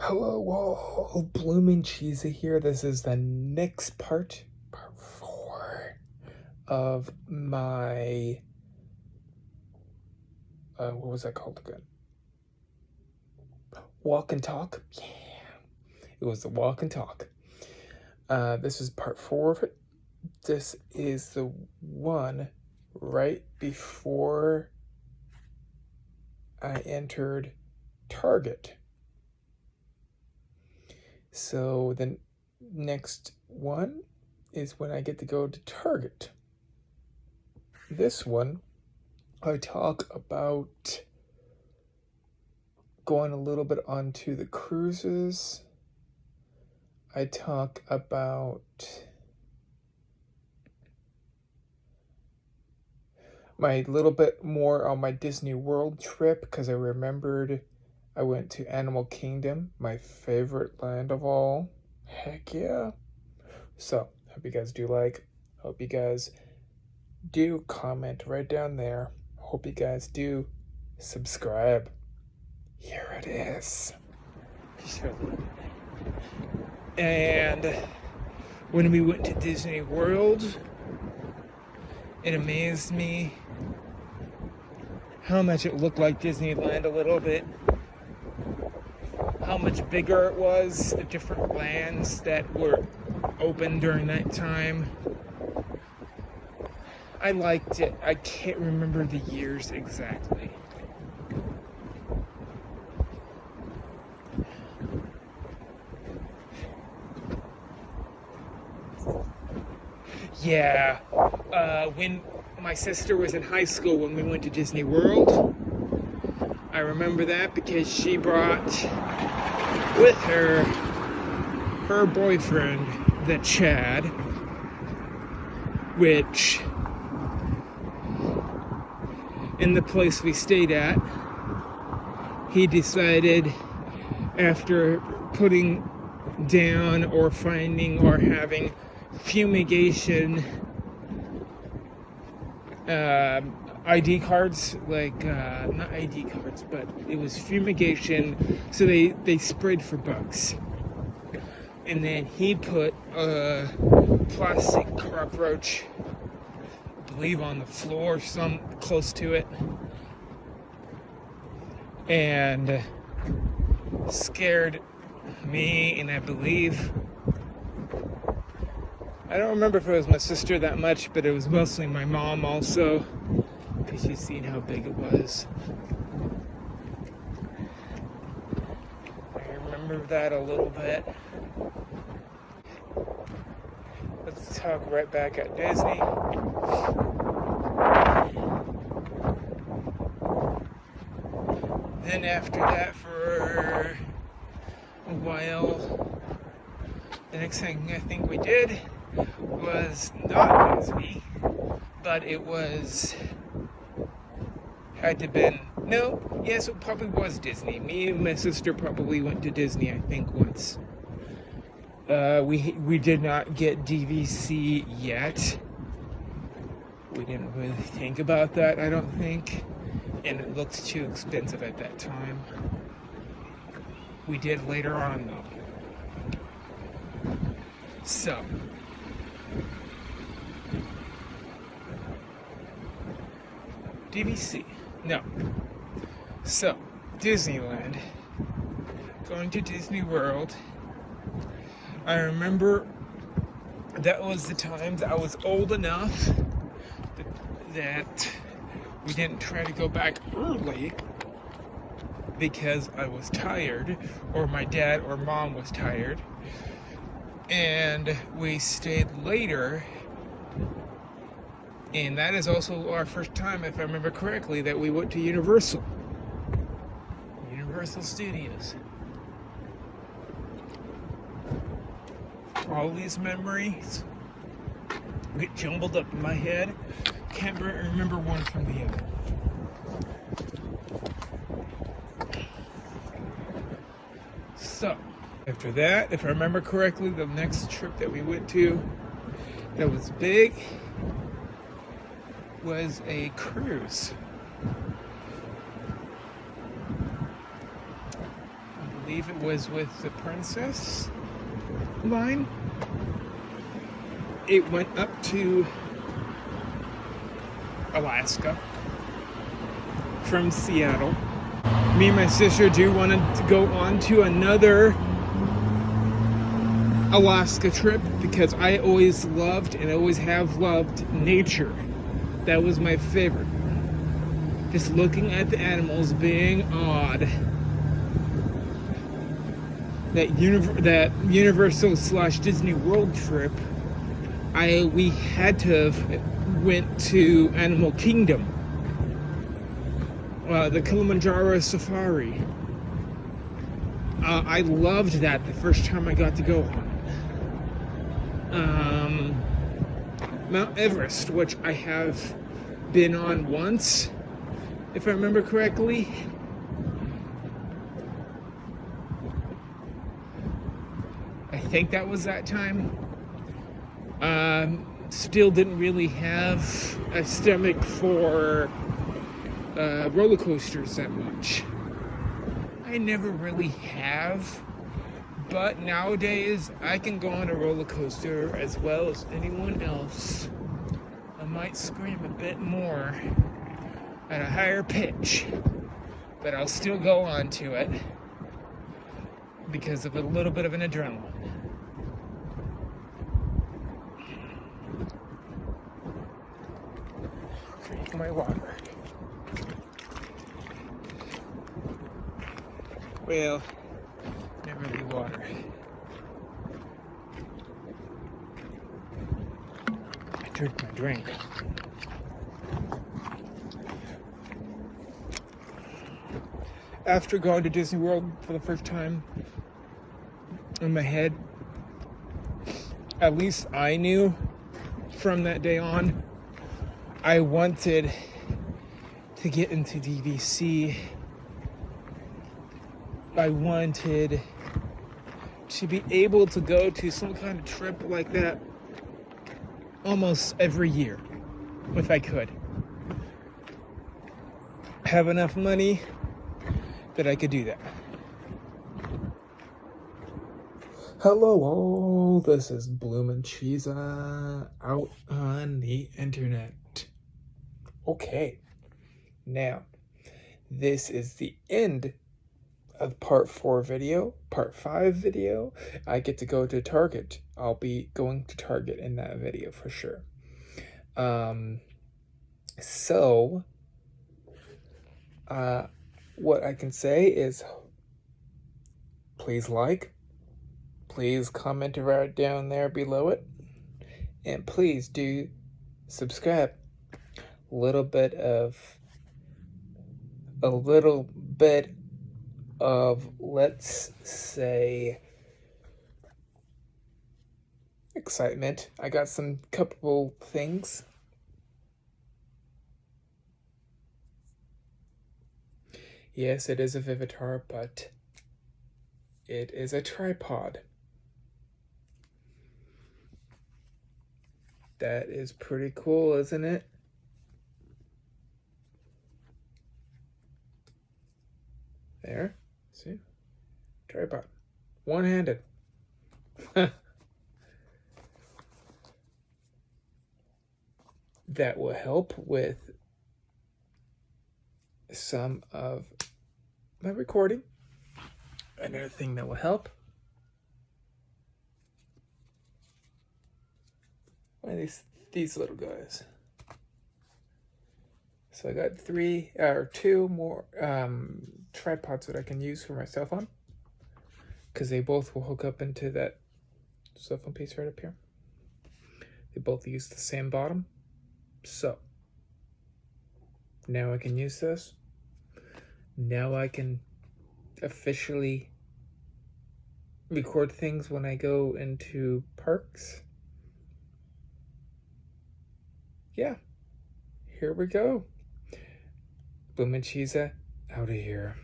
Hello all, Blooming Cheesy here. This is the next part 4 of my, what was that called again? Walk and Talk? Yeah, it was the Walk and Talk. This is part 4 of it. This is the one right before I entered Target. So the next one is when I get to go to Target. This one, I talk about going a little bit onto the cruises. I talk about my little bit more on my Disney World trip because I remembered I went to Animal Kingdom, my favorite land of all. Heck yeah. So, hope you guys do like. Hope you guys do comment right down there. Hope you guys do subscribe. Here it is. And when we went to Disney World, it amazed me how much it looked like Disneyland a little bit. How much bigger it was, the different lands that were open during that time. I liked it. I can't remember the years exactly. Yeah, when my sister was in high school when we went to Disney World, I remember that because she brought with her boyfriend, the Chad, which in the place we stayed at, he decided after putting down or finding or having fumigation ID cards, like not ID cards, but it was fumigation, so they sprayed for bugs. And then he put a plastic cockroach, I believe on the floor, some close to it, and scared me, and I believe, I don't remember if it was my sister that much, but it was mostly my mom also, because she's seen how big it was. I remember that a little bit. Let's talk right back at Disney. Then after that, for a while, the next thing I think we did was not Disney, but it it probably was Disney. Me and my sister probably went to Disney, I think, once. We did not get DVC yet. We didn't really think about that, I don't think, and it looked too expensive at that time. We did later on, though. So, DVC. No. So, Disneyland. Going to Disney World. I remember that was the times I was old enough that we didn't try to go back early because I was tired, or my dad or mom was tired, and we stayed later. And that is also our first time, if I remember correctly, that we went to Universal Studios. All these memories get jumbled up in my head. Can't remember one from the other. So, after that, if I remember correctly, the next trip that we went to that was big was a cruise. I believe it was with the Princess line. It went up to Alaska from Seattle. Me and my sister do want to go on to another Alaska trip because I always loved and always have loved nature. That was my favorite. Just looking at the animals, being awed. That Universal / Disney World trip, we had to have went to Animal Kingdom, the Kilimanjaro Safari. I loved that the first time I got to go on it. Mount Everest, which I have been on once, if I remember correctly. I think that was that time. Still didn't really have a stomach for roller coasters that much. I never really have, but nowadays I can go on a roller coaster as well as anyone else. I might scream a bit more at a higher pitch, but I'll still go on to it because of a little bit of an adrenaline. Drink my water. Well, never really water. I drink my drink. After going to Disney World for the first time, in my head, at least I knew from that day on, I wanted to get into DVC. I wanted to be able to go to some kind of trip like that almost every year, if I could. Have enough money that I could do that. Hello all, this is Bloomin' Cheese out on the internet. Okay, now this is the end of part 4 video. Part 5 video, I get to go to Target. I'll be going to Target in that video for sure. What I can say is please like, please comment right down there below it, and please do subscribe. A little bit of let's say excitement. I got some couple things. Yes, it is a Vivitar, but it is a tripod. That is pretty cool, isn't it? There, see? Tripod. One-handed. That will help with some of my recording. Another thing that will help. What are these little guys? So I got 2 more tripods that I can use for my cell phone, because they both will hook up into that cell phone piece right up here. They both use the same bottom. So now I can use this. Now I can officially record things when I go into parks. Yeah, here we go. Bloomin' Cheese out of here.